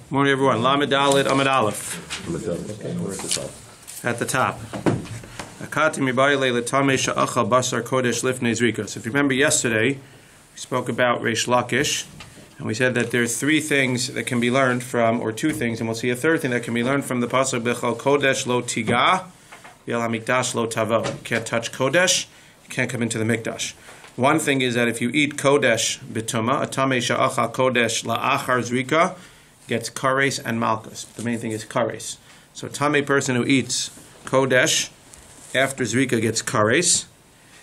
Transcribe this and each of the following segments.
Morning, everyone. Lamed Dalet Amud Aleph. At the top. So if you remember yesterday, we spoke about Reish Lakish, and we said that there are three things that can be learned from, or two things, and we'll see a third thing that can be learned from the pasuk Bechal Kodesh Lo Tiga, Yel HaMikdash Lo Tavo. You can't touch Kodesh, you can't come into the Mikdash. One thing is that if you eat Kodesh B'tuma, a Tamei Sha'achal Kodesh La'achar Zrika, gets kares and malchus. The main thing is kares. So a Tamei person who eats Kodesh after Zrika gets kares.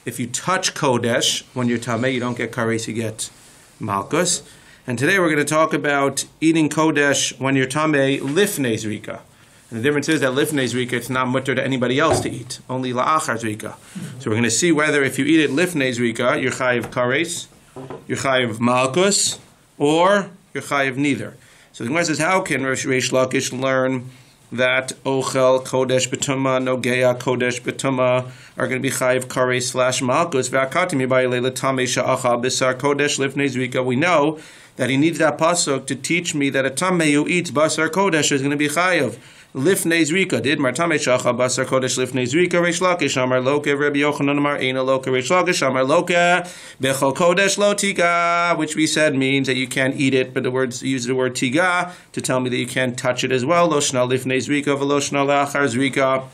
If you touch Kodesh when you're Tamei, you don't get kares, you get malchus. And today we're going to talk about eating Kodesh when you're Tamei lifnei Zrika. And the difference is that lifnei Zrika, it's not mutter to anybody else to eat, only la'achar Zrika. So we're going to see whether if you eat it lifnei Zrika, you're chayiv kares, you're chayiv malchus, or you're chayiv neither. So the Gemara says, how can Reish Lakish learn that Ochel, Kodesh, B'tuma, Nogeya, Kodesh, B'tuma are going to be Chayiv, Kares, / Malchus, V'akatim, Yibayile, Tamei, Sha'achal, B'sar, Kodesh, Lifnei Zrika. We know that he needs that pasuk to teach me that a Tamei who eats Basar Kodesh is going to be Chayiv. Lifnei Zrika did Martamei Shachal Basar Kodesh Lifnei Zrika Reish Lakish Amar Loke Rabbi Yochanan Amar Eina Loke Reish Lakish Amar Loke Bechol Kodesh Lo Tiga, which we said means that you can't eat it, but the words use the word Tiga to tell me that you can't touch it as well. Lo Shna Lifnei Zrika V'Lo Shna La'achar Zrika.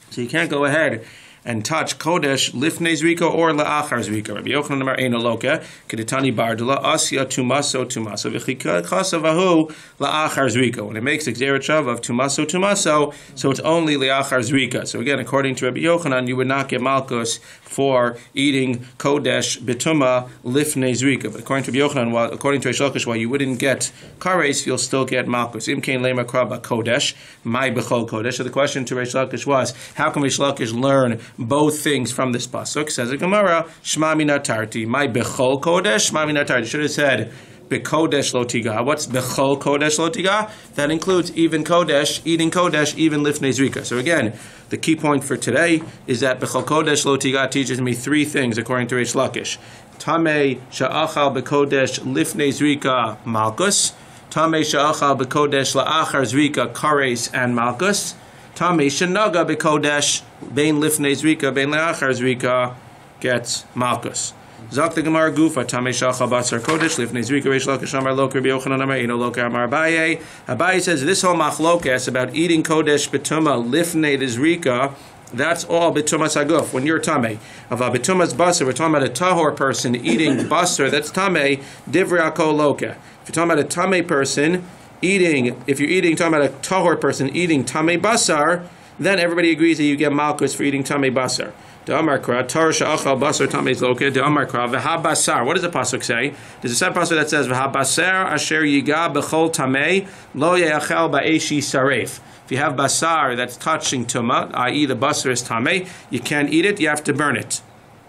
So you can't go ahead and touch Kodesh Lifnei Zrika or La'achar Zrika. Rabbi Yochanan Amar Eina Loke Kedetani Bardula Asya Tumaso Tumaso V'Chikasa Vahu La'achar Zrika. When it makes the Gzeret Shav of Tumaso Tumaso, so it's only La'achar Zrika. So again, according to Rabbi Yochanan, you would not get Malchus for eating Kodesh B'tuma Lifnei Zrika. But according to Rabbi Yochanan, according to Reish Lakish, while you wouldn't get Kares, you'll still get Malchus. Im Kain Lema Kraba Kodesh, Mai B'chol Kodesh. So the question to Reish Lakish was, how can Reish Lakish learn both things from this pasuk? Says the Gemara, Shma Minatarti, Mai B'chol Kodesh, Shma Minatarti. Should have said B'kodesh Lo Tiga. What's B'chol Kodesh Lo Tiga? That includes even Kodesh, eating Kodesh, even Lifnei Zrika. So again, the key point for today is that B'chol Kodesh Lo Tiga teaches me three things according to Reish Lakish. Tamei Sha'achal B'kodesh Lifnei Zrika Malchus. Tamei Sha'achal B'kodesh La'achar Zrika Kares and Malchus. Tamei Shanaga B'kodesh Bein Lifnei Zrika Bein La'achar Zrika gets Malchus. Zak the Gemara Gufa Tamei Shachal Basar Kodesh Lifnei Zrika Reish Lakish Amar Loke Rabbi Yochanan Amar Eino Loke Amar Abaye. Abaye says this whole machlokas about eating Kodesh B'tuma Lifnei Zrika, that's all B'tumas Haguf. When you're Tamei of a B'tumas Basar, we're talking about a tahor person eating Basar. That's Tamei Divrei Akol Loke. If you're talking about a Tamei person eating, talking about a tahor person eating Tamei Basar, then everybody agrees that you get Malchus for eating Tamei Basar. De'amarkra, Tar Sha'achal Basar Tamei Loke, De'amarkra, V'ha-basar. What does the pasuk say? There's a set pasuk that says, V'ha-basar asher yiga b'chol Tamei, lo ye'achel ba'eshi saref. If you have basar that's touching Tuma, i.e. the basar is Tamei, you can't eat it, you have to burn it.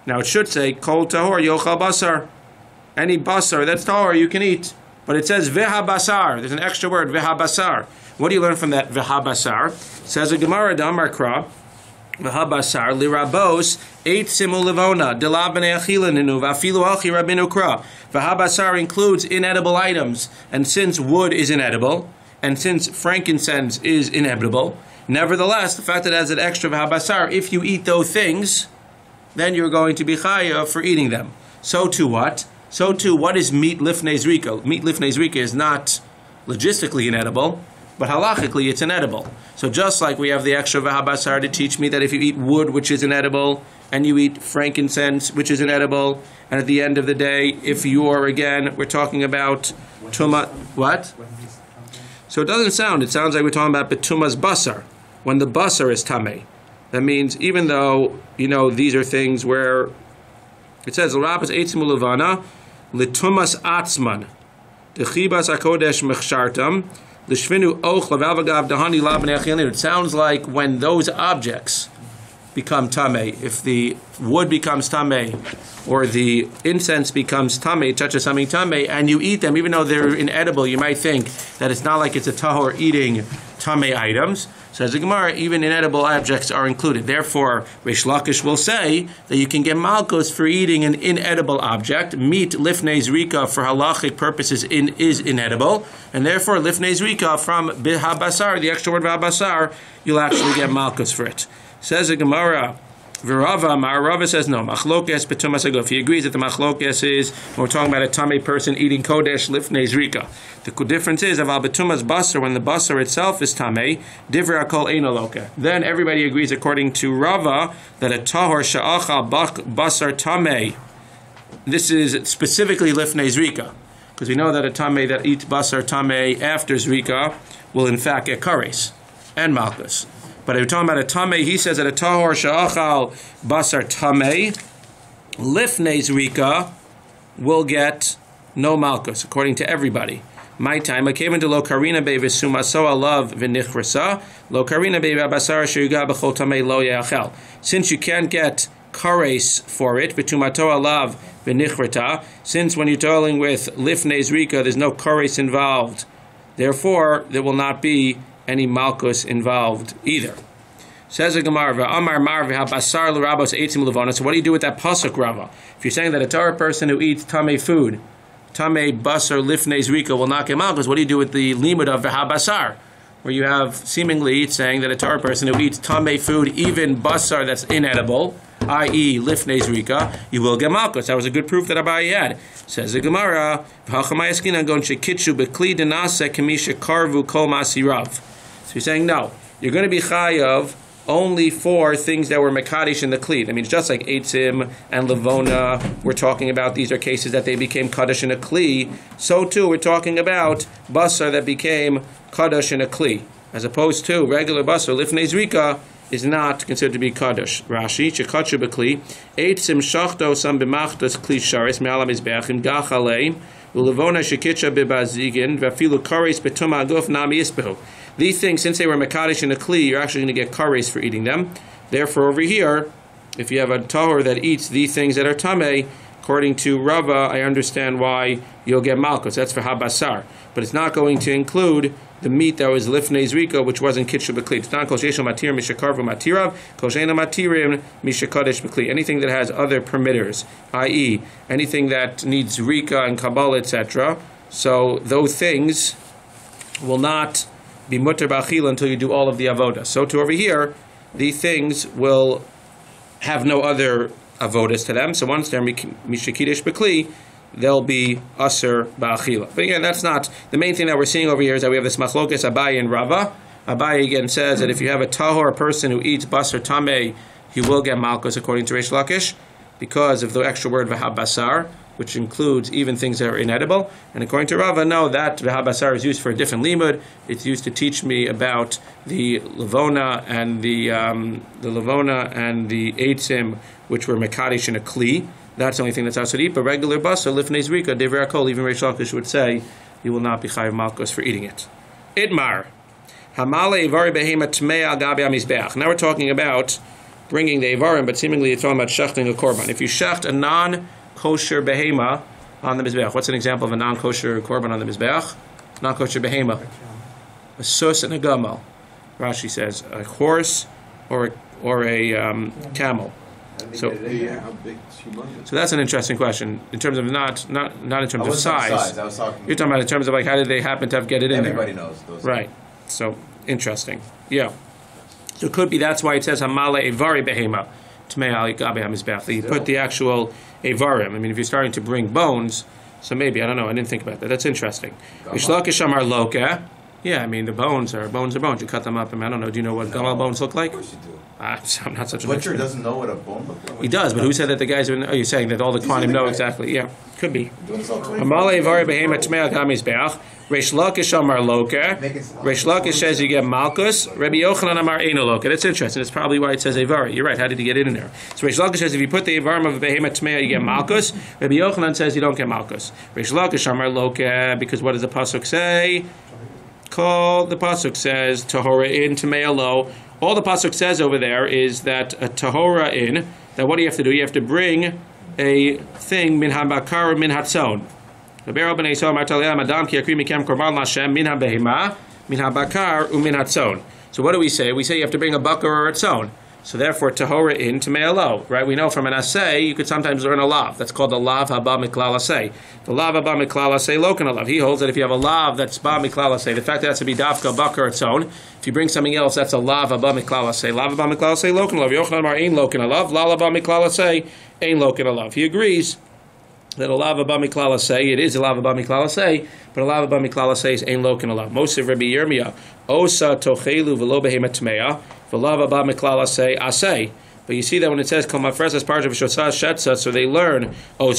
Now it should say, Kol tahor yochal basar. Any basar that's tahor you can eat. But it says, V'ha-basar. There's an extra word, V'ha-basar. What do you learn from that V'ha-basar? Says a Gemara, De'amarkra, V'ha-basar lirabos eit simu levona dela b'nei achila ninu v'afilu alchi rabinu kra. V'ha-basar includes inedible items, and since wood is inedible, and since frankincense is inedible, nevertheless, the fact that it has an extra V'ha-basar, if you eat those things, then you're going to be chayav for eating them. So too what? So too, what is meat lifnei zrika? Meat lifnei zrika is not logistically inedible, but halachically it's inedible. So just like we have the extra V'ha-basar to teach me that if you eat wood, which is inedible, and you eat frankincense, which is inedible, and at the end of the day, if you are, again, we're talking about tuma, what? So it sounds like we're talking about betumas basar, when the basar is tamei. That means even though, these are things where it says, L'rabas eitzim u'levana, l'tumas atzman, d'chibas hakodesh mechshartam, it sounds like when those objects become tamei. If the wood becomes tamei, or the incense becomes tamei, touches something tamei, and you eat them, even though they're inedible, you might think that it's not like it's a tahor eating tamei items. Says the Gemara, even inedible objects are included. Therefore, Reish Lakish will say that you can get malchus for eating an inedible object. Meat lifnei zrika for halachic purposes is inedible, and therefore lifnei zrika from habasar, the extra word habasar, you'll actually get malchus for it. Says the Gemara, Rava says no. Machlokes betumas aguf. He agrees that the machlokes is when we're talking about a tamei person eating kodesh lifnei zrika. The difference is aval betumas basar, when the basar itself is tamei, divrei akol eino loka. Then everybody agrees according to Rava that a tahor sha'achal basar tamei. This is specifically lifnei zrika, because we know that a tamei that eats basar tamei after zrika will in fact get kares and malchus. But if we're talking about a tamei, he says that a tahor sha'achal basar tamei lifnei zrika will get no malchus, according to everybody. My time, I came into lo karina be v'sumaso alav v'nichrasa lo karina be v'abasar sheyuga b'chol tamei lo yachel. Since you can't get kares for it, v'tumato alav v'nichrata, since when you're dealing with lifnei zrika, there's no kares involved, therefore there will not be any malchus involved either. Says the Gemara, so what do you do with that pasuk, Rava? If you're saying that a Torah person who eats tamei food, tamei basar lifnei zrika, will not get malchus, what do you do with the limud of v'habasar, where you have seemingly saying that a Torah person who eats tamei food, even basar that's inedible, i.e. lifnei zrika, you will get malchus? That was a good proof that Abaye had. Says the Gemara, so you're saying no, you're going to be chayav only for things that were mekadosh in the klid. I mean, it's just like eitzim and levona, we're talking about these are cases that they became kadosh in a kli. So too, we're talking about basar that became kadosh in a kli, as opposed to regular basar lifnei zrika is not considered to be kadosh. Rashi shekachu bekli eitzim shachto sam b'machtos kli sharis me'alam mizbeachim gachalei ulevona shekitcha b'bazigin v'afilu kares betuma aguf nami ispehu. These things, since they were mekadosh in a kli, you're actually going to get kares for eating them. Therefore, over here, if you have a tahor that eats these things that are tamei, according to Rava, I understand why you'll get malchus. That's for habasar. But it's not going to include the meat that was lifnei zrika, which wasn't kitchel b'kli. It's not kol sheishel matir mishakarvu matirav, kol sheina matirim mishakadesh b'kli. Anything that has other permitters, i.e., anything that needs zrika and kabbalah, etc. So those things will not be mutter b'achila until you do all of the avodah. So to over here, these things will have no other avodas to them. So once they're mishakidesh b'kli, they'll be aser ba'achila. But again, that's not the main thing that we're seeing over here. Is that we have this machlokes Abaye and Rava. Abaye again says that if you have a tahor person who eats basar tamei, he will get malchus according to Reish Lakish because of the extra word v'habasar, which includes even things that are inedible. And according to Rava, no, that v'habasar is used for a different limud. It's used to teach me about the levona and the eitzim, which were mekadosh in a kli. That's the only thing that's outside to eat. But regular basar lifnei zrika, devrei akol, even Reish Lakish would say you will not be chayav malchus for eating it. Itmar hamale ivari behema tmei al gabi hamizbeach. Now we're talking about bringing the ivarim, but seemingly it's talking about shechting a korban. If you shecht a non-kosher behema on the mizbeach, what's an example of a non-kosher korban on the mizbeach? Non-kosher behema, a sus and a gamal. Rashi says a horse or a camel. So that's an interesting question in terms of not in terms of size. I was talking. You're talking about in terms of like how did they happen to get it in there? Everybody knows those. Right. So interesting. Yeah. So it could be that's why it says hamale evari behema tmei al gabi hamizbeach. You put the actual evarim. I mean, if you're starting to bring bones, so maybe I don't know. I didn't think about that. That's interesting. Ishlakish amar loka. Yeah, I mean the bones are bones. You cut them up. I mean, I don't know. Do you know what gamal bones look like? Of course you do. I'm not such a butcher doesn't know what a bone looks like. He does, but who said that the guys are? Oh, you're saying that all the Kohanim know exactly? Yeah, could be. Amalei vari behema tmei al gamizbeach. Reish Lakish amar loka. Reish Lakish says you get malchus. Rabbi Yochanan amar eino loka. That's interesting. That's probably why it says evari. You're right. How did he get it in there? So Reish Lakish says if you put the evarim of a behema tmei, you get malchus. Rabbi Yochanan says you don't get malchus. Reish Lakish amar loka, because what does the pasuk say? The pasuk says tahora in tmei alo. All the pasuk says over there is that a tahora in, that what do you have to do? You have to bring a thing min habakar min hatzon. So what do we say? We say you have to bring a bakar or a tzon. So therefore, tahora in to me'alo, right? We know from an asay, you could sometimes learn a lav. That's called a lav haba miklal asay. The lav haba miklal asay lokan a lav. He holds that if you have a lav that's ba miklal asay, the fact that it has to be dafka, bakar, its own. If you bring something else, that's a lav haba miklal asay. Lav haba miklal asay lokan a lav. Yochanan amar ein lokan a lav. La haba miklal asay ein lokan a lav. He agrees that a lav haba miklal asay, it is a lav haba miklal asay, but a lav haba miklal asay is ein lokan a lav. Most of Rabbi Yirmiyah, osa tochelu v'lo behema tmeya. But you see that when it says so they learn you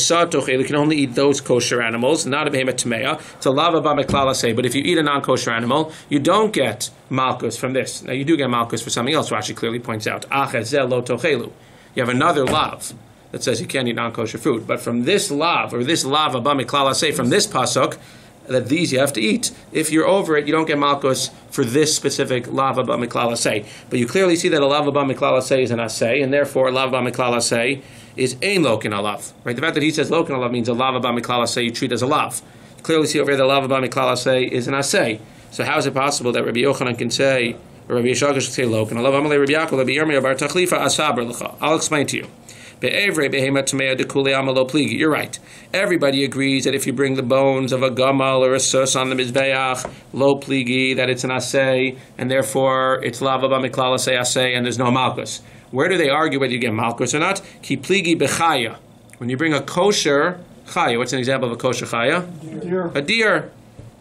can only eat those kosher animals, not a behemoth tmeya. It's a lava ba meklala say. But if you eat a non-kosher animal, you don't get malchus from this. Now you do get malchus for something else. Rashi clearly points out you have another lav that says you can't eat non-kosher food. But from this lav or this lava ba meklala say, from this pasuk, that these you have to eat. If you're over it, you don't get malchus for this specific lava ba miklal asay. But you clearly see that a lava ba miklal asay is an asay, and therefore a lava ba miklal asay is ein lokin alav. Right? The fact that he says lokin alav means a lava ba miklal asay you treat as a lav. You clearly see over here that lava ba miklal asay is an asay. So how is it possible that Rabbi Yochanan can say, or Rabbi Yishak should say lokin alav? Amalei Rabbi Yaakov Rabbi Yirmiyah bar Tachlifa asaber l'cha. I'll explain to you. You're right. Everybody agrees that if you bring the bones of a gamal or a sus on the mizbeach, lo pligi, that it's an asay, and therefore it's lava ba miklal asay asay, and there's no malchus. Where do they argue whether you get malchus or not? Ki pligi bechaya. When you bring a kosher chaya, what's an example of a kosher chaya? A deer.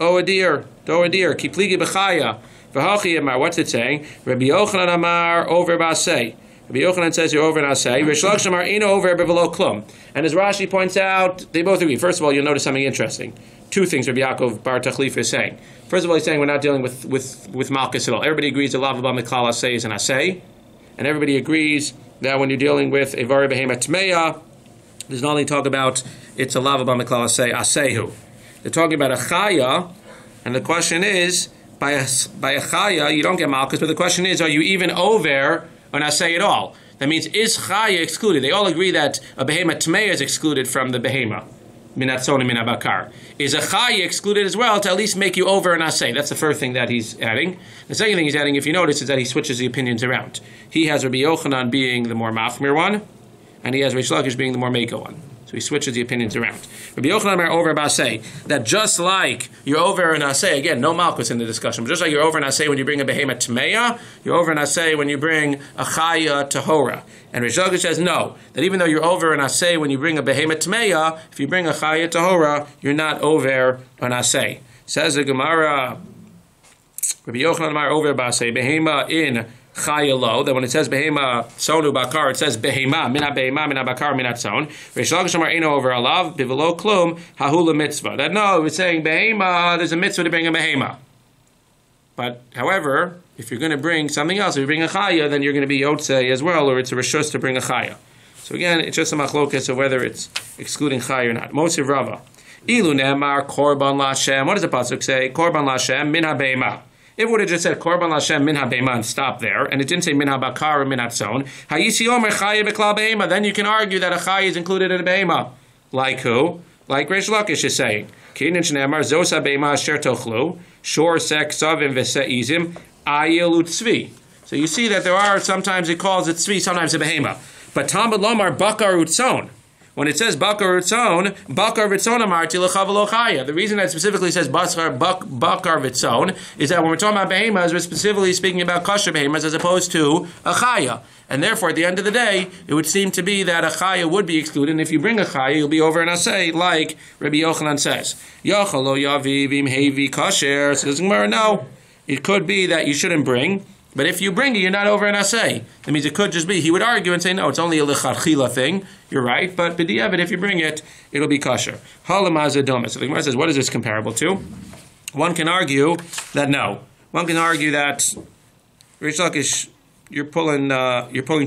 Oh, a deer. Oh, a deer. Ki pligi bechaya. V'hachi amar. What's it saying? Rabbi Yochanan amar over b'asay. Rabbi Yochanan says you're over and asay. Rish Lakish amar ino over b'velo klum. And as Rashi points out, they both agree. First of all, you'll notice something interesting. Two things Rabbi Yaakov bar Tachlifa is saying. First of all, he's saying we're not dealing with malchus at all. Everybody agrees that lava ba miklal asay is an asay, and everybody agrees that when you're dealing with a vari behemoth tmeya, there's not only talk about it's a lava ba miklal asay asehu. They're talking about a chaya, and the question is by a chaya you don't get malchus, but the question is, are you even over an asay at all? That means, is chaya excluded? They all agree that a behemoth tmeya is excluded from the behemoth. Minatzon min abakar. Is a chaya excluded as well to at least make you over an asay? That's the first thing that he's adding. The second thing he's adding, if you notice, is that he switches the opinions around. He has Rabbi Yochanan being the more machmir one, and he has Rish Lakish being the more meko one. So he switches the opinions around. Rabbi Yochanan are over b'asay, that just like you're over an asay, again, no malchus in the discussion, but just like you're over an asay when you bring a behemoth tmeya, you're over an asay when you bring a chaya tahora. And Rish Lakish says no, that even though you're over an asay when you bring a behemoth tmeya, if you bring a chaya tahora, you're not over an asay. Says the Gemara, Rabbi Yochanan are over b'asay, behema in chayalo, that when it says behema sonu bakar, it says behema mina bakar mina tzon. Rish Lakish amar eno over alav bivelo klum hahula mitzvah. That no, it's saying behema, there's a mitzvah to bring a behema. But however, if you're going to bring something else, if you bring a chaya, then you're going to be yotzei as well, or it's a rishus to bring a chaya. So again, it's just a machlokas of whether it's excluding chaya or not. Mosiv Rava ilu nemar korban lashem. What does the pasuk say? Korban lashem min habehema. If it would have just said Korban Lashem Min HaBeima and stop there, and it didn't say Min HaBakar or Min HaTzon, Hayisi Omer Chaya B'Klal Be'ema, then you can argue that a Chaya is included in a Be'ema. Like who? Like Rish Lakish is saying. Kinin Shneimar Zos HaBe'ema Asher Tochlu Shor Sek Savim V'Se'izim Ayil U'Tzvi. So you see that there are, sometimes it calls it Tzvi, sometimes a Be'ema. But Talmud Lomar Bakar U'Tzon. When it says bakar vitzon amarti l'chavalo chaya. The reason that it specifically says bakar vitzon is that when we're talking about behemoths, we're specifically speaking about kosher behemoths as opposed to a chaya. And therefore, at the end of the day, it would seem to be that a chaya would be excluded. And if you bring a chaya, you'll be over an asay, like Rabbi Yochanan says. Yachalo yavi vim hevi kosher. Says Gemara, no. It could be that you shouldn't bring. But if you bring it, you're not over an asay. That means it could just be, he would argue and say, no, it's only a lechatchila thing. You're right, but b'diavad, if you bring it, it'll be kosher. Halamazadoma. So the Gemara says, what is this comparable to? One can argue that no. One can argue that, Rish Lakish, you're pulling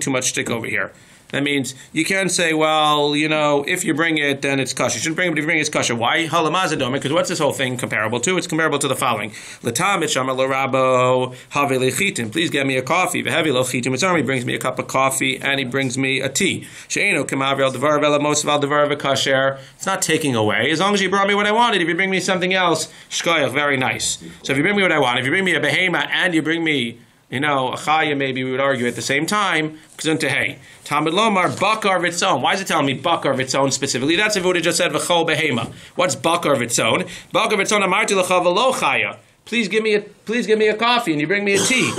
too much stick over here. That means you can't say, well, if you bring it, then it's kosher. You shouldn't bring it, but if you bring it, it's kosher. Why? Halamazadome, because what's this whole thing comparable to? It's comparable to the following. Please get me a coffee. He brings me a cup of coffee, and he brings me a tea. It's not taking away. As long as you brought me what I wanted. If you bring me something else, shkoyach, very nice. So if you bring me what I want, if you bring me a behema, and you bring me a chaya, maybe we would argue at the same time. Hey, Talmud lomar bakar v'tzon. Why is it telling me bakar v'tzon specifically? That's if it would have just said v'chol behema. What's bakar v'tzon? Bakar v'tzon amarti l'cha v'lo chaya. Please give me a coffee, and you bring me a tea.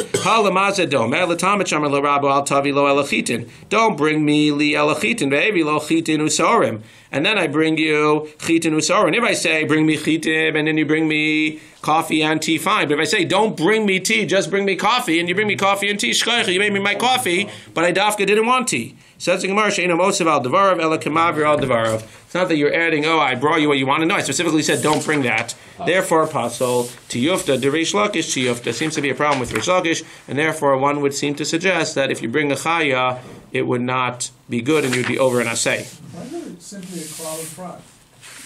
Don't bring me li elachitin ve'evi lo chitin usorim. And then I bring you chitin usorim. And if I say bring me chitin, and then you bring me coffee and tea, fine. But if I say don't bring me tea, just bring me coffee, and you bring me coffee and tea, shkoyach, you made me my coffee, but I dafka didn't want tea. Says the Gemara, she'ino mosav al devarav ela kemavir al devarav. It's not that you're adding, I brought you what you wanted. No, I specifically said don't bring that. Therefore, apostle to yufta de Reish Lakish to yufta seems to be a problem with Reish Lakish, and therefore one would seem to suggest that if you bring a chaya, it would not be good, and you'd be over an asay. Why not it's simply a klal uprat?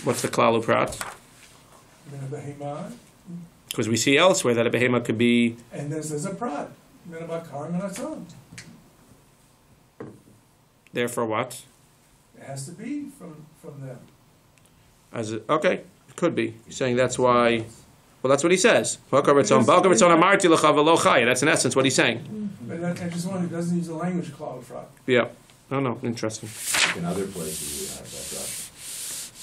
What's the klal uprat? Because we see elsewhere that a behema could be. And there's a prat. Therefore, what? It has to be from them. Okay, it could be. You're saying that's why. Well, that's what he says. That's in essence what he's saying. But I just wonder, he doesn't use the language klal uprat. Yeah. No, interesting. In other places, we have that.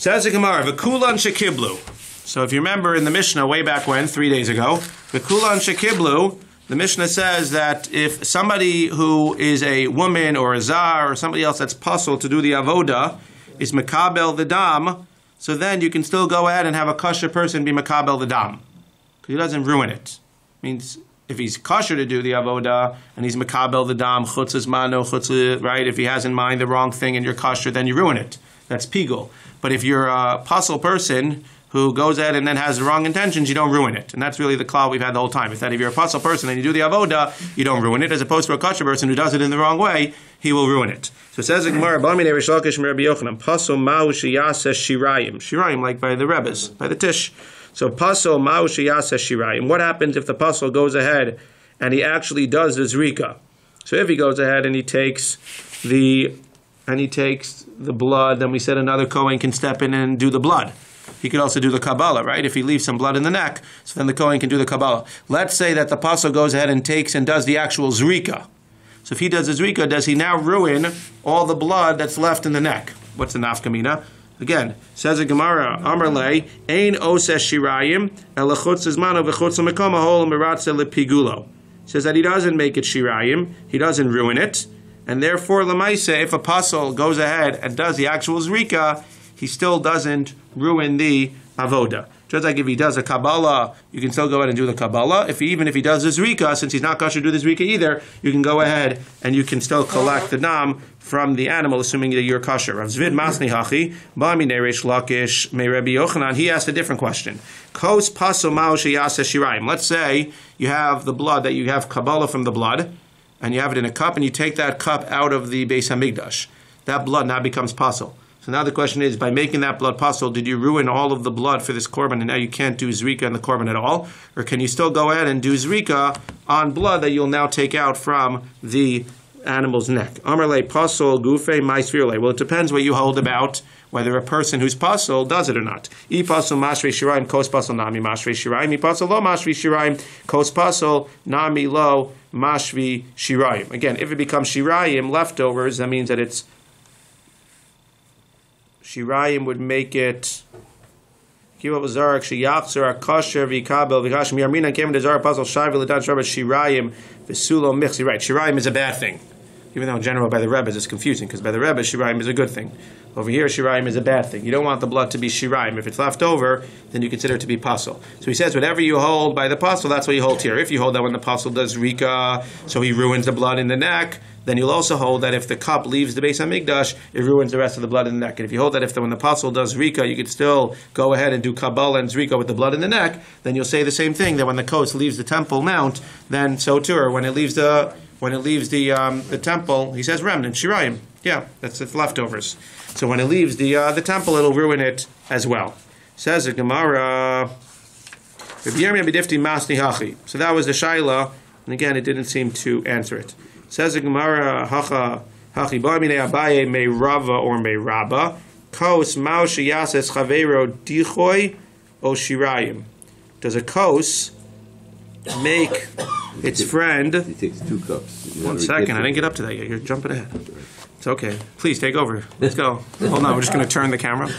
Says the Gemara, v'kulan shekiblu. So if you remember in the Mishnah way back when, 3 days ago, v'kulan shekiblu, the Mishnah says that if somebody who is a woman or a zar or somebody else that's puzzled to do the avoda is makabel the dam, so then you can still go ahead and have a kosher person be makabel the dam, because he doesn't ruin it. Means if he's kosher to do the avoda and he's makabel the dam, chutzes mano, chutzes, right? If he has in mind the wrong thing and you're kosher, then you ruin it. That's pigul. But if you're a puzzle person who goes ahead and then has the wrong intentions, you don't ruin it. And that's really the klal we've had the whole time. Is that if you're a puzzle person and you do the avoda, you don't ruin it, as opposed to a kosher person who does it in the wrong way, he will ruin it. So it says in Gemara, Shirayim, like by the Rebbes, by the Tish. So pasul ma'u sheyaseh shirayim. What happens if the pasul goes ahead and he actually does the zrika? So if he goes ahead and he takes the blood, then we said another Kohen can step in and do the blood. He could also do the Kabbalah, right? If he leaves some blood in the neck, so then the Kohen can do the Kabbalah. Let's say that the Pasul goes ahead and takes and does the actual Zrika. So if he does the Zrika, does he now ruin all the blood that's left in the neck? What's the nafkamina? Again, says the Gemara, Amarle, Ein Oses Shirayim, Elachutz Zmano v'chutz Mekoma Hol Miratze Lepigulo. Says that he doesn't make it Shirayim, he doesn't ruin it, and therefore, Lamaise, if a Pasul goes ahead and does the actual Zrika, he still doesn't ruin the avoda. Just like if he does a Kabbalah, you can still go ahead and do the Kabbalah. Even if he does the Zrika, since he's not kosher to do the Zrika either, you can go ahead and you can still collect the dam from the animal, assuming that you're kosher. Rav Zvid Masni Hachi, Ba'mi Reish Lakish, Me Rabbi Yochanan, he asked a different question. Kos Pasul Ma'u Sheyaseh Shirayim. Let's say you have the blood, that you have Kabbalah from the blood, and you have it in a cup, and you take that cup out of the Beis Hamikdash. That blood now becomes pasul. So now the question is, by making that blood pasul, did you ruin all of the blood for this korban, and now you can't do zrika in the korban at all? Or can you still go ahead and do zrika on blood that you'll now take out from the animal's neck? Amarle pasul gufe maisvirle. Well, it depends what you hold about whether a person who's pasul does it or not. I pasul mashri shiraim kos pasul nami mashri shiraim. I pasul lo mashri shiraim kos pasul nami lo mashri shiraim. Again, if it becomes shiraim leftovers, that means that it's shirayim would make it. Right, shirayim is a bad thing. Even though in general by the Rebbes it's confusing, because by the Rebbes shirayim is a good thing. Over here shirayim is a bad thing. You don't want the blood to be shirayim. If it's left over, then you consider it to be pasul. So he says whatever you hold by the pasul, that's what you hold here. If you hold that when the pasul does rika, so he ruins the blood in the neck, then you'll also hold that if the cup leaves the Beis Hamikdash, it ruins the rest of the blood in the neck. And if you hold that when the pasul does rika, you could still go ahead and do Kabbalah and zrika with the blood in the neck, then you'll say the same thing, that when the kos leaves the temple mount, then so too, or when it leaves the when it leaves the temple, he says remnant, shirayim. Yeah, that's the leftovers. So when it leaves the temple, it'll ruin it as well. Says the Gemara. So that was the shaila, and again, it didn't seem to answer it. Says the Gemara, hachi ba'mine abaye me rava or me rabba, kos mao sheyases chavero dichoy o shirayim. Does a kos make its friend? He takes 2 cups. 1 second, I didn't get up to that yet. You're jumping ahead. It's okay. Please take over. Let's go. Hold on, we're just going to turn the camera.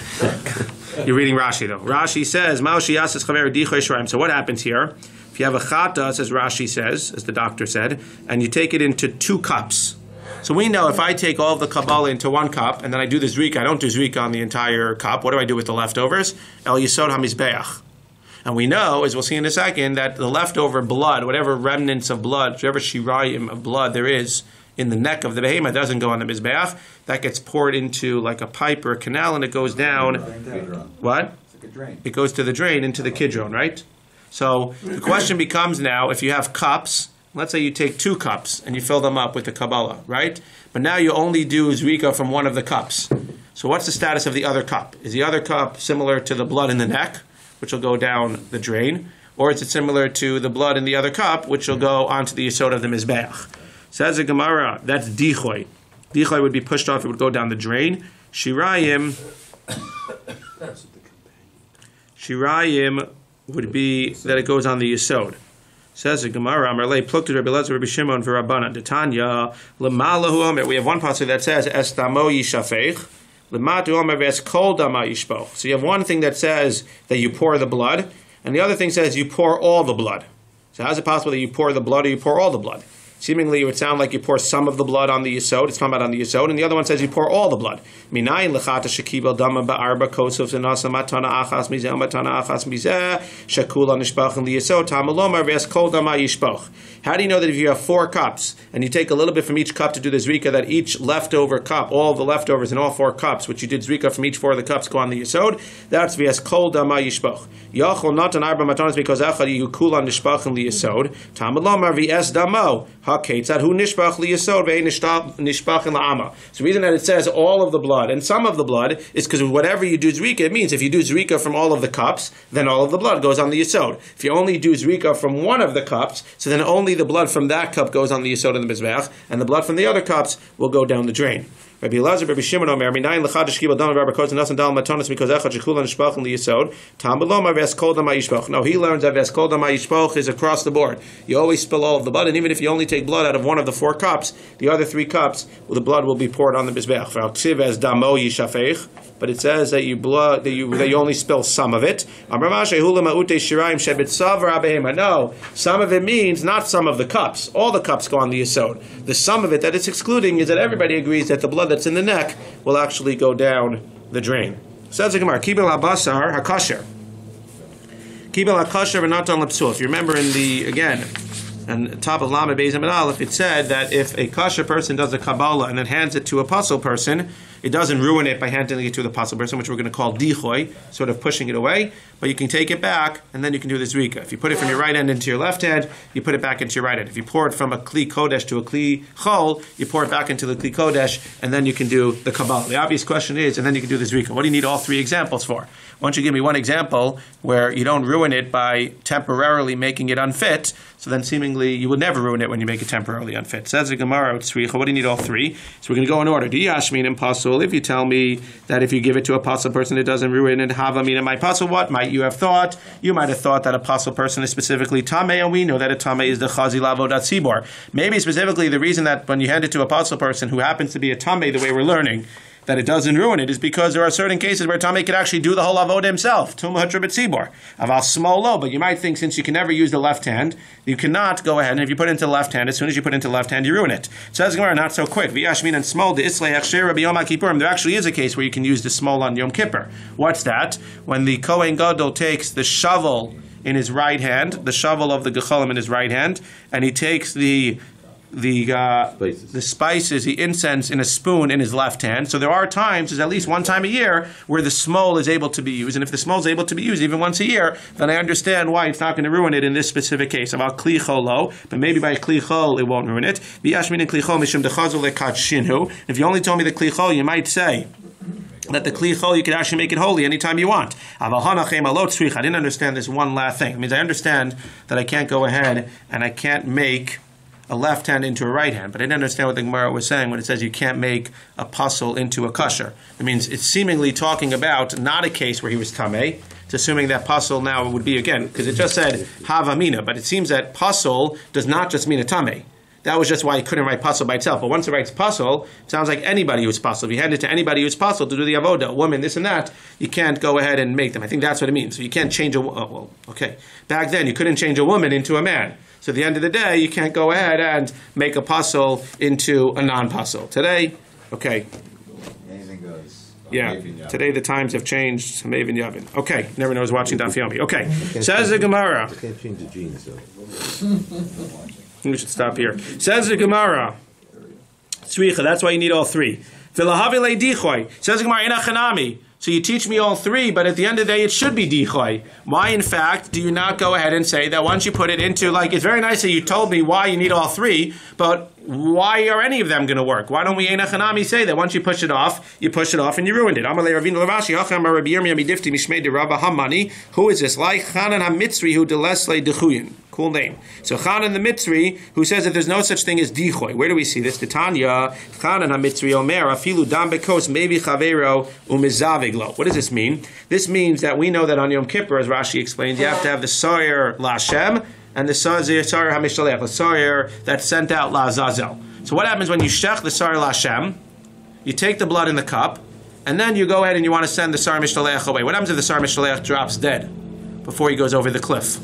You're reading Rashi though. Rashi says, "Mao sheyasas chaver dichoy shirayim." So what happens here? If you have a chata, as Rashi says, as the doctor said, and you take it into 2 cups. So we know if I take all of the Kabbalah into 1 cup, and then I do the Zrika, I don't do Zrika on the entire cup. What do I do with the leftovers? El Yisod HaMizbeach. And we know, as we'll see in a second, that the leftover blood, whatever remnants of blood, whatever shirayim of blood there is in the neck of the behemoth, doesn't go on the Mizbeach. That gets poured into like a pipe or a canal, and it goes down. What? It's like a drain. It goes to the drain into the kidron, right? So the question becomes now, if you have cups, let's say you take 2 cups and you fill them up with the Kabbalah, right? But now you only do Zrika from one of the cups. So what's the status of the other cup? Is the other cup similar to the blood in the neck, which will go down the drain? Or is it similar to the blood in the other cup, which will go onto the yesod of the Mizbeach? Says the Gemara, that's dichoy. Dichoy would be pushed off, it would go down the drain. Shirayim would be that it goes on the yesod. Says the Gemara, Amarle pluktu Rabbi Lezer Rabbi Shimon for Rabbanan. Detanya lemalahu omer. We have one passage that says es damo yishafech, lematu omer ves kol dama yishpoch. So you have one thing that says that you pour the blood, and the other thing says you pour all the blood. So how is it possible that you pour the blood or you pour all the blood? Seemingly, it would sound like you pour some of the blood on the yesod. It's talking about on the yesod, and the other one says you pour all the blood. Minayin lechata shekibel dama ba'arba kosov zenasa matana achas mizeh matana achas mizeh shekula nishbach in the yesod tamalomar ves kol dama yishbach. How do you know that if you have 4 cups and you take a little bit from each cup to do the zrika, that each leftover cup, all the leftovers in all 4 cups, which you did zrika from each 4 of the cups, go on the yesod? That's ves kol dama yishbach. Yachol natan arba matanas because echad yukula nishbach in the yesod tamalomar ves damo. So the reason that it says all of the blood and some of the blood is because whatever you do Zrika, it means if you do Zrika from all of the cups, then all of the blood goes on the Yesod. If you only do Zrika from one of the cups, so then only the blood from that cup goes on the Yesod and the Mizbeach, and the blood from the other cups will go down the drain. Rabbi Elazar, Rabbi Shimon Omer, Minayin lechadish kibel dam Rabbi Koz nasan dal matanas because echad shekula nishbach in the yesod. Tam beloma ves kol dam yishbach. No, he learns that ves kol dam yishbach is across the board. You always spill all of the blood, and even if you only take blood out of one of the 4 cups, the other 3 cups, the blood will be poured on the mizbeach. V'alksiv as damo yishafech. But it says that you only spill some of it. No, some of it means not some of the cups. All the cups go on the yesod. The sum of it that it's excluding is that everybody agrees that the blood that's in the neck will actually go down the drain. Says the Gemara, Kibel habasar hakasher. Kibel hakasher v'natan lepsul. If you remember in the, again, and top of Lamed Beis Amid Aleph, it said that if a kosher person does a Kabbalah and then hands it to a puzzle person, it doesn't ruin it by handing it to the puzzle person, which we're going to call dichoy, sort of pushing it away, but you can take it back and then you can do the zrika. If you put it from your right hand into your left hand, you put it back into your right hand. If you pour it from a kli kodesh to a kli chol, you pour it back into the kli kodesh and then you can do the Kabbalah. The obvious question is, and then you can do the zrika. What do you need all 3 examples for? Why don't you give me one example where you don't ruin it by temporarily making it unfit, so then seemingly you would never ruin it when you make it temporarily unfit. Says the Gemara, what do you need all 3? So we're going to go in order. Do yashmin and pasul? If you tell me that if you give it to a pasul person it doesn't ruin it, hava mina my pasul, what might you have thought? You might have thought that a pasul person is specifically tameh, and we know that a tameh is the chazi lavodat tzibor. Maybe specifically the reason that when you hand it to a pasul person who happens to be a tameh, the way we're learning, that it doesn't ruin it is because there are certain cases where Tameh could actually do the whole avodah himself. Tumah b'tzibor. Aval smolo, but you might think since you can never use the left hand, you cannot go ahead and if you put it into the left hand, as soon as you put it into the left hand, you ruin it. So as Gemara, not so quick. V'yashmin and smol the islay achsher Rabbi Yom Kippurim. There actually is a case where you can use the smol on Yom Kippur. What's that? When the Kohen Gadol takes the shovel in his right hand, the shovel of the gecholim in his right hand, and he takes the the spices, the incense in a spoon in his left hand. So there are times, there's at least one time a year, where the smol is able to be used. And if the smol is able to be used even once a year, then I understand why it's not going to ruin it in this specific case. About kli cholo, but maybe by kli chol it won't ruin it. If you only told me the kli chol, you might say that the kli chol you could actually make it holy anytime you want. I didn't understand this one last thing. It means I understand that I can't go ahead and I can't make a left hand into a right hand, but I didn't understand what the Gemara was saying when it says you can't make a puzzle into a kosher. It means it's seemingly talking about not a case where he was tameh. It's assuming that puzzle now would be again, because it just said havamina, but it seems that puzzle does not just mean a tameh. That was just why he couldn't write puzzle by itself. But once it writes puzzle, it sounds like anybody who's puzzle. If you hand it to anybody who's puzzle to do the avoda, woman, this and that, you can't go ahead and make them. I think that's what it means. So you can't change okay. Back then, you couldn't change a woman into a man. So at the end of the day, you can't go ahead and make a puzzle into a non-puzzle. Today, okay. Anything goes. Yeah. Today the times have changed. Maven Yavin. Okay. Never knows watching DAF Yomi. Okay. Says the Gemara. I can't change the genes, though. We should stop here. Says the Gemara. Tzricha. That's why you need all three. V'lahavi le'dichoy. Says the Gemara. Inachanami. So you teach me all three, but at the end of the day, it should be dichoy. Why, in fact, do you not go ahead and say that once you put it into, like, it's very nice that you told me why you need all three, but why are any of them going to work? Why don't we Einachanami say that once you push it off and you ruined it? Amalei Ravinu Lavashi, Hacham Rabbi Yirmiyah Midifti Mishmei de Rabba Hamani. Who is this? Like Chanan HaMitzri who delesle dechuyin. Cool name. So Chanan the Mitzri, who says that there's no such thing as dichoy. Where do we see this? Titania, Chanan HaMitzri Omer, Afilu Dam Bekos, Maybe Chavero, Umizaviglo. What does this mean? This means that we know that on Yom Kippur, as Rashi explains, you have to have the Soyer Lashem and the Soyer HaMishtalech, the Soyer that's sent out La Azazel. So what happens when you shech the Soyer Lashem? You take the blood in the cup, and then you go ahead and you want to send the Soyer Mishtalech away. What happens if the Soyer Mishtalech drops dead before he goes over the cliff?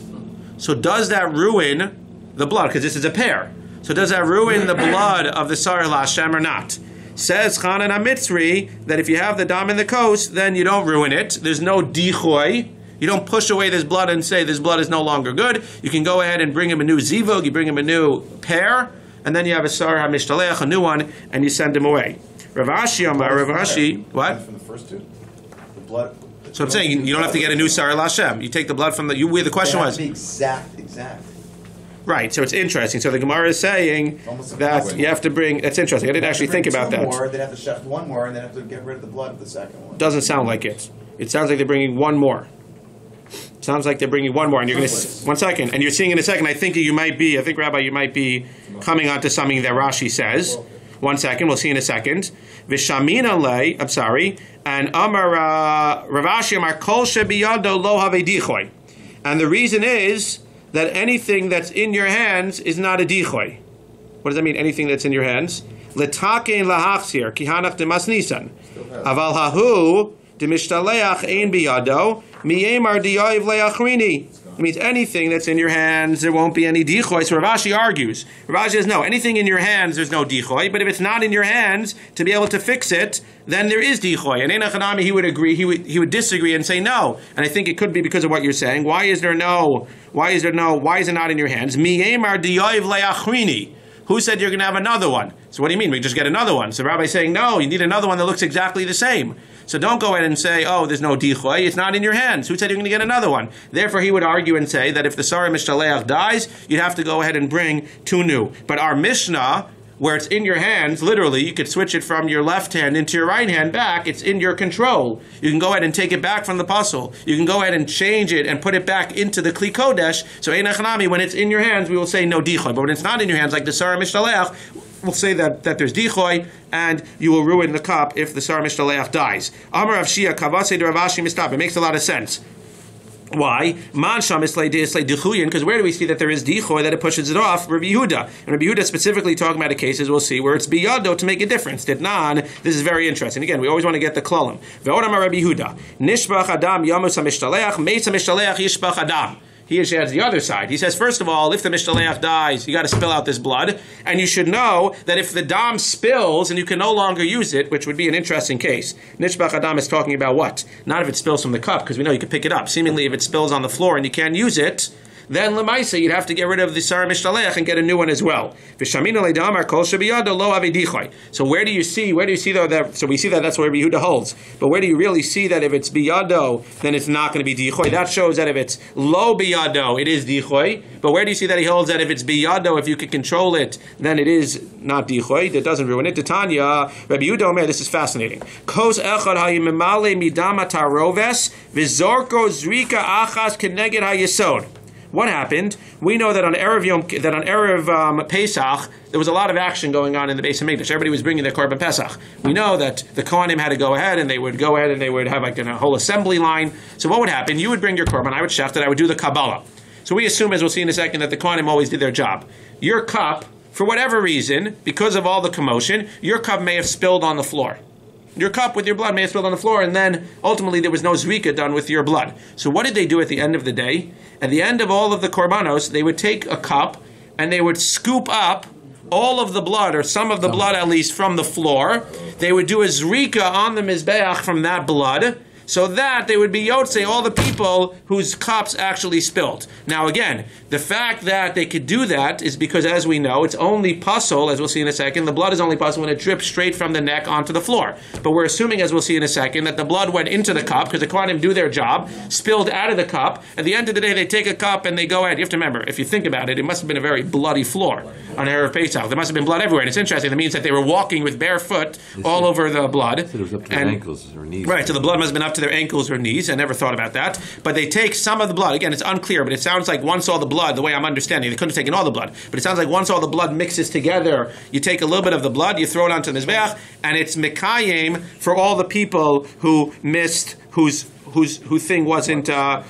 So does that ruin the blood? Because this is a pair. So does that ruin the blood of the Soyer Lashem or not? Says Chanan HaMitzri that if you have the dam in the coast, then you don't ruin it. There's no dichoy. You don't push away this blood and say this blood is no longer good. You can go ahead and bring him a new zivug, you bring him a new pair, and then you have a Sar HaMishtalech, a new one, and you send him away. Rav Ashi, what? From the first two? The blood. So I'm saying you don't have to get a new Sar Lashem. You take the blood from where the question was. Exact. Right, so it's interesting. So the Gemara is saying that you have to bring. That's interesting. I didn't actually think about that. They'd have to chef one more, and then have to get rid of the blood of the second one. Doesn't sound like it. It sounds like they're bringing one more. Sounds like they're bringing one more, and you're going to 1 second, and you're seeing in a second. I think Rabbi, you might be coming on to something that Rashi says. 1 second, we'll see in a second. Vishamina lei. I'm sorry. And Amar Rav Ashi Amar Kol Shebiyado Lo Have Dichoy. And the reason is that anything that's in your hands is not a dichoy. What does that mean? Anything that's in your hands? L'takein lahachzir kihanach demas nisan. Aval hahu demishtalech ein biyado miyemar diyav leachrini. It means anything that's in your hands, there won't be any dichoy. So Rav Ashi argues. Rav Ashi says, no, anything in your hands, there's no dichoy. But if it's not in your hands, to be able to fix it, then there is dichoy. And Einachanami, he would agree, he would disagree and say no. And I think it could be because of what you're saying. Why is it not in your hands? Miyemar diyav leachrini. Who said you're going to have another one? So what do you mean? We just get another one. So Rabbi's saying, no, you need another one that looks exactly the same. So don't go ahead and say, oh, there's no dichoy, it's not in your hands. Who said you're going to get another one? Therefore, he would argue and say that if the Sarah Mishtaleach dies, you'd have to go ahead and bring two new. But our Mishnah, where it's in your hands, literally, you could switch it from your left hand into your right hand back, it's in your control. You can go ahead and take it back from the puzzle. You can go ahead and change it and put it back into the Kli Kodesh. So Einachanami, when it's in your hands, we will say no dichoy. But when it's not in your hands, like the Sarah Mishtaleach, we'll say that there's dichoy, and you will ruin the cup if the Sarah Mishtaleach dies. Amar Rav Shia Kavase de Rav Ashi Mistap. It makes a lot of sense. Why? Because where do we see that there is dichoy, that it pushes it off? Rabbi Yehuda. And Rabbi Yehuda specifically talking about the cases, we'll see, where it's biyado to make a difference. Ditnan, this is very interesting. Again, we always want to get the klolim. Ve'odam Rabbi Yehuda. Nishbach adam yamus ha-mishtaleach, meitz ha-mishtaleach yishbach adam. He has the other side. He says, first of all, if the Mishtaleach dies, you got to spill out this blood. And you should know that if the dam spills and you can no longer use it, which would be an interesting case. Nishbach Adam is talking about what? Not if it spills from the cup, because we know you can pick it up. Seemingly, if it spills on the floor and you can't use it, then lemaisa you'd have to get rid of the sar mishtaleach and get a new one as well. So where do you see though that? So we see that that's where Yehuda holds. But where do you really see that if it's biyado, then it's not going to be dichoy? That shows that if it's lo biyado, it is dichoy. But where do you see that he holds that if it's biyado, if you can control it, then it is not dichoy? That doesn't ruin it. Tanya, Rabbi Yehuda Omer, this is fascinating. Kos echad hayimemale midama taroves v'zorko zrika achas keneged hayesod. What happened? We know that on Erev Pesach, there was a lot of action going on in the Beis Hamikdash. Everybody was bringing their korban Pesach. We know that the Kohanim had to go ahead, and they would have like a whole assembly line. So what would happen? You would bring your korban, I would shecht it, I would do the Kabbalah. So we assume, as we'll see in a second, that the Kohanim always did their job. Your cup, for whatever reason, because of all the commotion, your cup may have spilled on the floor. Your cup with your blood may have spilled on the floor, and then ultimately there was no zrika done with your blood. So what did they do at the end of the day? At the end of all of the korbanos, they would take a cup and they would scoop up all of the blood, or some of the blood at least, from the floor. They would do a zrika on the mizbeach from that blood, so that they would be yotzei all the people whose cups actually spilled. Now again, the fact that they could do that is because, as we know, it's only pasul, as we'll see in a second, the blood is only pasul when it drips straight from the neck onto the floor. But we're assuming, as we'll see in a second, that the blood went into the cup, because the Kohanim do their job, spilled out of the cup. At the end of the day, they take a cup and they go ahead. You have to remember, if you think about it, it must have been a very bloody floor on Erev Pesach. There must have been blood everywhere. And it's interesting, that means that they were walking with bare foot all over the blood. It was up to their ankles or knees. Right, so the blood must have been up to their ankles or knees. I never thought about that. But they take some of the blood. Again, it's unclear, but it sounds like once all the blood, the way I'm understanding, they couldn't have taken all the blood, but it sounds like once all the blood mixes together, you take a little bit of the blood, you throw it onto the mizbeach, and it's mekayim for all the people who missed, whose thing wasn't put on.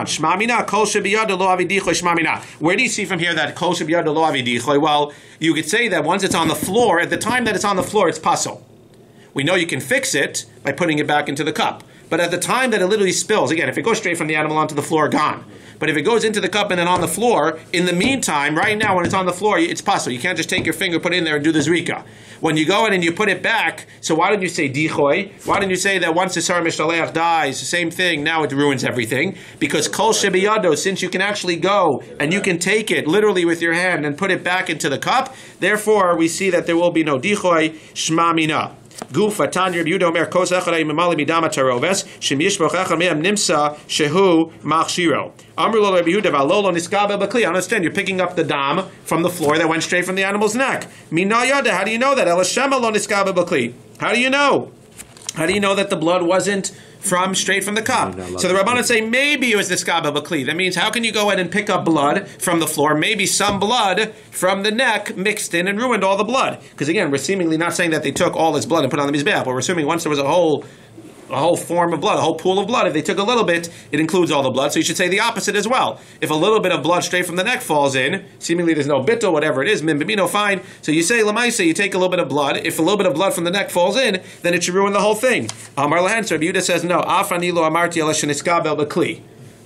Shmamina kol shebiyad lo avidichoy shmamina. Where do you see from here that kol shebiyad lo avidichoy? Well, you could say that once it's on the floor, at the time that it's on the floor, it's pasul. We know you can fix it by putting it back into the cup. But at the time that it literally spills, again, if it goes straight from the animal onto the floor, gone. But if it goes into the cup and then on the floor, in the meantime, right now when it's on the floor, it's pasul. You can't just take your finger, put it in there, and do the zrika. When you go in and you put it back, so why didn't you say dichoy? Why didn't you say that once the sar mishtaleach dies, the same thing, now it ruins everything? Because kol shebiyado, since you can actually go and you can take it literally with your hand and put it back into the cup, therefore we see that there will be no dichoy, shma mina. Gufa Tanya Rabbi Yehuda Omer Kos Echad Hayimemale Midama Taroves Shem Yishpoch Echad Me'am Nimsa Shehu Machshiro. Amru Lo Rabbi Yehuda V'Alolo Niskabel B'Kli. I understand you're picking up the dam from the floor that went straight from the animal's neck. Mina Yada. How do you know that? El Shema Lo Niskabel B'Kli. How do you know? How do you know that the blood wasn't straight from the cup? So the Rabbanan say maybe it was the skaba b'kli. That means how can you go ahead and pick up blood from the floor? Maybe some blood from the neck mixed in and ruined all the blood. Because again, we're seemingly not saying that they took all this blood and put it on the mizbeach, but we're assuming once there was a whole form of blood, a whole pool of blood, if they took a little bit, it includes all the blood. So you should say the opposite as well. If a little bit of blood straight from the neck falls in, seemingly there's no bittul, whatever it is, min bimino, fine. So you say lamaisa, you take a little bit of blood. If a little bit of blood from the neck falls in, then it should ruin the whole thing. Amar lahan, so Rabbi Yehuda says no. Afani lo amarti ala sheniskabel b'kli.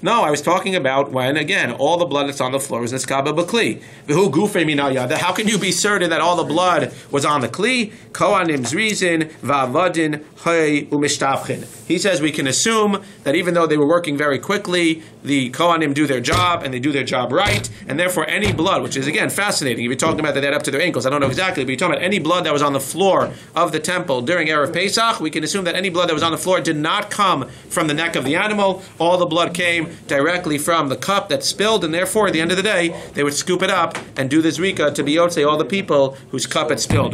No, I was talking about when, again, all the blood that's on the floor is niskabel b'kli. V'hu gufei min al-yad. How can you be certain that all the blood was on the kli? Kohanim's reason, va'avadin hay u'mishtavchin. He says we can assume that even though they were working very quickly, the Kohanim do their job, and they do their job right, and therefore any blood, which is, again, fascinating. If you're talking about that they had up to their ankles, I don't know exactly, but you're talking about any blood that was on the floor of the temple during Erev Pesach, we can assume that any blood that was on the floor did not come from the neck of the animal. All the blood came directly from the cup that spilled, and therefore, at the end of the day, they would scoop it up and do the zrika to be yotzei all the people whose cup had spilled.